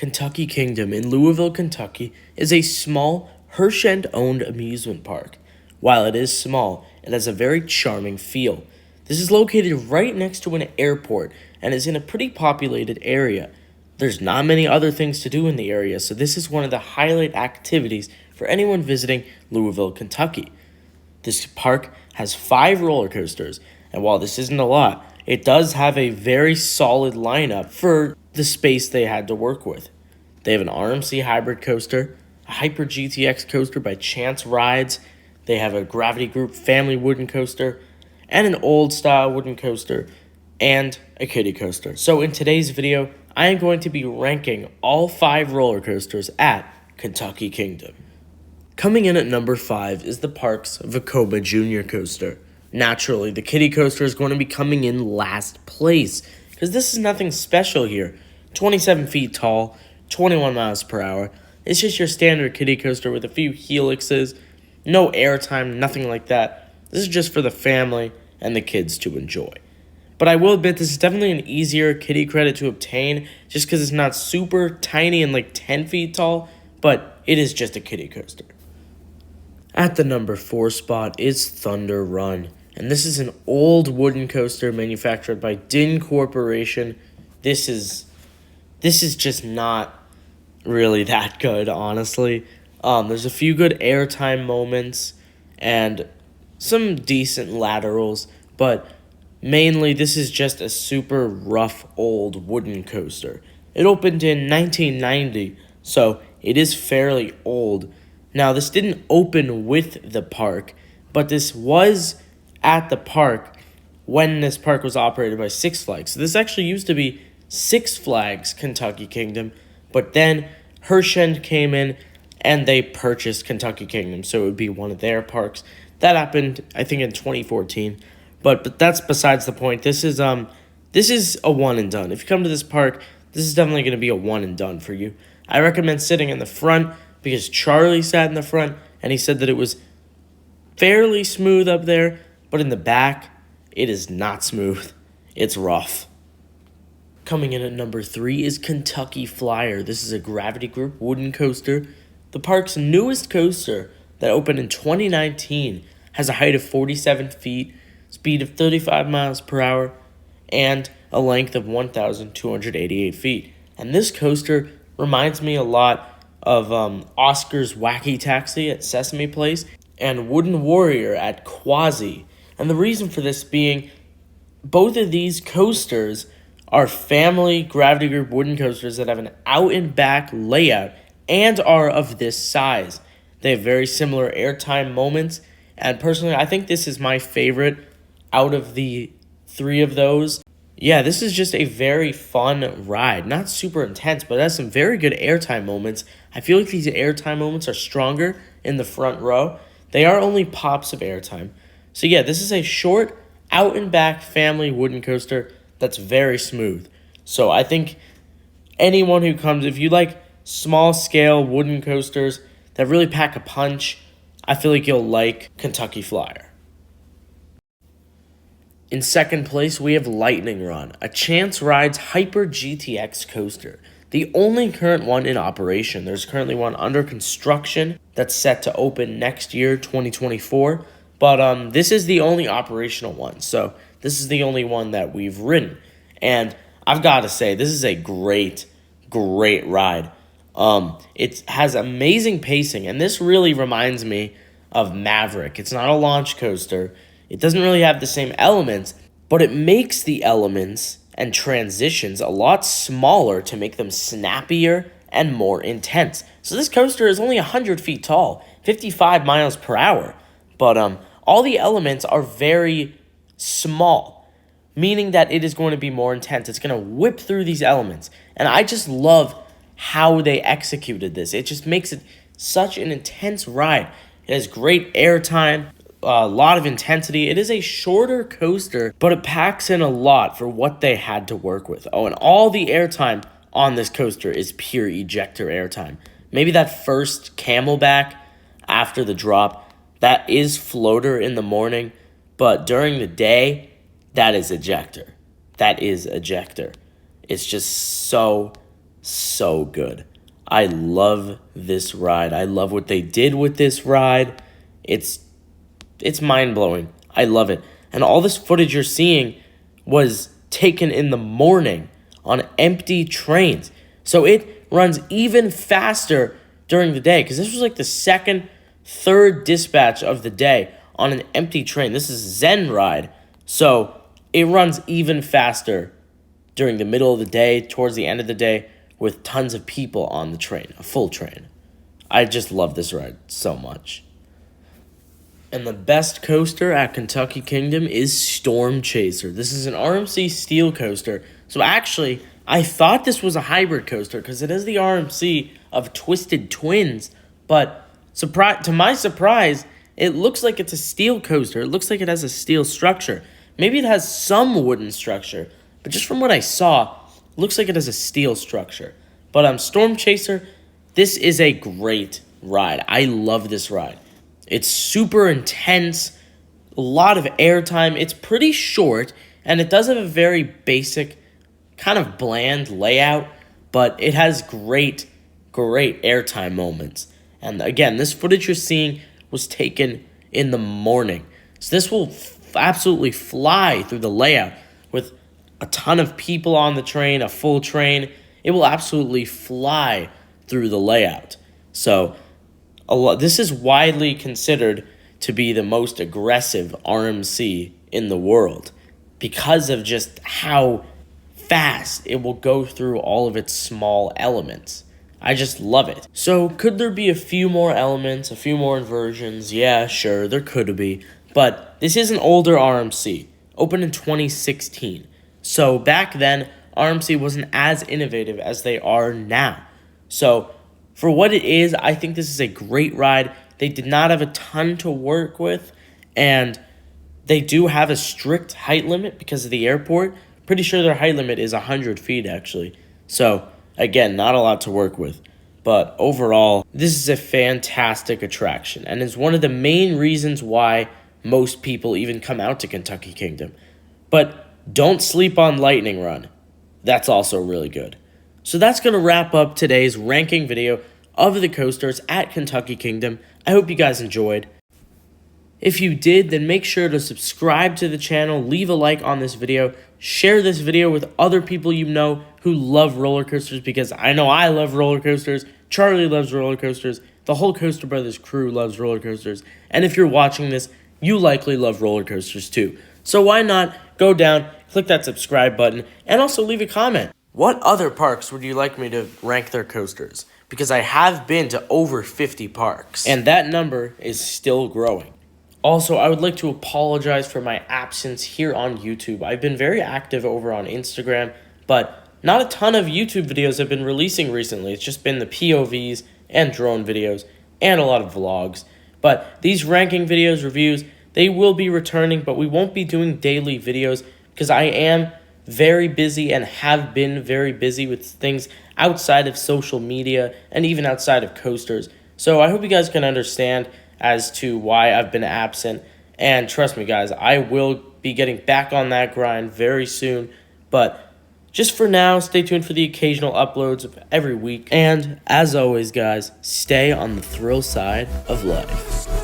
Kentucky Kingdom in Louisville, Kentucky is a small, Hershend-owned amusement park. While it is small, it has a very charming feel. This is located right next to an airport and is in a pretty populated area. There's not many other things to do in the area, so this is one of the highlight activities for anyone visiting Louisville, Kentucky. This park has 5 roller coasters, and while this isn't a lot, it does have a very solid lineup for the space they had to work with. They have an RMC hybrid coaster, a Hyper GTX coaster by Chance Rides, they have a Gravity Group family wooden coaster, and an old style wooden coaster, and a kiddie coaster. So in today's video, I am going to be ranking all 5 roller coasters at Kentucky Kingdom. Coming in at number 5 is the park's Vekoma Jr. coaster. Naturally, the kiddie coaster is going to be coming in last place, because this is nothing special here. 27 feet tall, 21 miles per hour. It's just your standard kiddie coaster with a few helixes, no airtime, nothing like that. This is just for the family and the kids to enjoy. But I will admit this is definitely an easier kiddie credit to obtain, just because it's not super tiny and like 10 feet tall, but it is just a kiddie coaster. At the number 4 spot is Thunder Run, and this is an old wooden coaster manufactured by Din Corporation. This is just not really that good, honestly. There's a few good airtime moments and some decent laterals, but mainly this is just a super rough old wooden coaster. It opened in 1990, so it is fairly old. Now, this didn't open with the park, but this was at the park when this park was operated by Six Flags. So this actually used to be Six Flags Kentucky Kingdom, but then Hershend came in and they purchased Kentucky Kingdom, so it would be one of their parks. That happened, I think, in 2014, but that's besides the point. This is a one and done. If you come to this park, this is definitely going to be a one and done for you. I recommend sitting in the front, because Charlie sat in the front, and he said that it was fairly smooth up there, but in the back, it is not smooth. It's rough. Coming in at number 3 is Kentucky Flyer. This is a Gravity Group wooden coaster. The park's newest coaster that opened in 2019 has a height of 47 feet, speed of 35 miles per hour, and a length of 1,288 feet. And this coaster reminds me a lot of Oscar's Wacky Taxi at Sesame Place and Wooden Warrior at Quasi. And the reason for this being, both of these coasters are family Gravity Group wooden coasters that have an out and back layout and are of this size. They have very similar airtime moments, and personally, I think this is my favorite out of the 3 of those. Yeah, this is just a very fun ride. Not super intense, but it has some very good airtime moments. I feel like these airtime moments are stronger in the front row. They are only pops of airtime. So yeah, this is a short, out and back family wooden coaster that's very smooth. So I think anyone who comes, if you like small scale wooden coasters that really pack a punch, I feel like you'll like Kentucky Flyer. In second place, we have Lightning Run, a Chance Rides Hyper GTX coaster. The only current one in operation. There's currently one under construction that's set to open next year, 2024. But this is the only operational one. So this is the only one that we've ridden. And I've got to say, this is a great ride. It has amazing pacing. And this really reminds me of Mavic. It's not a launch coaster. It doesn't really have the same elements, but it makes the elements and transitions a lot smaller to make them snappier and more intense. So this coaster is only 100 feet tall, 55 miles per hour, but all the elements are very small, meaning that it is going to be more intense. It's going to whip through these elements, and I just love how they executed this. It just makes it such an intense ride. It has great airtime, a lot of intensity. It is a shorter coaster, but it packs in a lot for what they had to work with. Oh, and all the airtime on this coaster is pure ejector airtime. Maybe that first camelback after the drop, that is floater in the morning, but during the day, that is ejector. It's just so so good. I love this ride. I love what they did with this ride. It's mind-blowing. I love it. And all this footage you're seeing was taken in the morning on empty trains. So it runs even faster during the day, because this was like the second, third dispatch of the day on an empty train. This is Zen ride. So it runs even faster during the middle of the day, towards the end of the day, with tons of people on the train, a full train. I just love this ride so much. And the best coaster at Kentucky Kingdom is Storm Chaser. This is an RMC steel coaster. So actually, I thought this was a hybrid coaster because it is the RMC of Twisted Twins. But to my surprise, it looks like it's a steel coaster. It looks like it has a steel structure. Maybe it has some wooden structure. But just from what I saw, it looks like it has a steel structure. But Storm Chaser, this is a great ride. I love this ride. It's super intense, a lot of airtime. It's pretty short, and it does have a very basic, kind of bland layout, but it has great airtime moments. And again, this footage you're seeing was taken in the morning. So this will absolutely fly through the layout with a ton of people on the train, a full train. It will absolutely fly through the layout. So this is widely considered to be the most aggressive RMC in the world because of just how fast it will go through all of its small elements. I just love it. So could there be a few more elements, a few more inversions? Yeah, sure, there could be. But this is an older RMC, opened in 2016. So back then, RMC wasn't as innovative as they are now. So for what it is, I think this is a great ride. They did not have a ton to work with, and they do have a strict height limit because of the airport. Pretty sure their height limit is 100 feet, actually. So, again, not a lot to work with. But overall, this is a fantastic attraction, and is one of the main reasons why most people even come out to Kentucky Kingdom. But don't sleep on Lightning Run. That's also really good. So that's going to wrap up today's ranking video of the coasters at Kentucky Kingdom. I hope you guys enjoyed. If you did, then make sure to subscribe to the channel, leave a like on this video, share this video with other people you know who love roller coasters, because I know I love roller coasters, Charlie loves roller coasters, the whole Coaster Brothers crew loves roller coasters, and if you're watching this, you likely love roller coasters too. So why not go down, click that subscribe button, and also leave a comment. What other parks would you like me to rank their coasters? Because I have been to over 50 parks, and that number is still growing. Also, I would like to apologize for my absence here on YouTube. I've been very active over on Instagram, but not a ton of YouTube videos have been releasing recently. It's just been the POVs and drone videos and a lot of vlogs. But these ranking videos, reviews, they will be returning, but we won't be doing daily videos because I am very busy and have been very busy with things outside of social media and even outside of coasters. So I hope you guys can understand as to why I've been absent. And trust me, guys, I will be getting back on that grind very soon. But just for now, stay tuned for the occasional uploads of every week. And as always, guys, stay on the thrill side of life.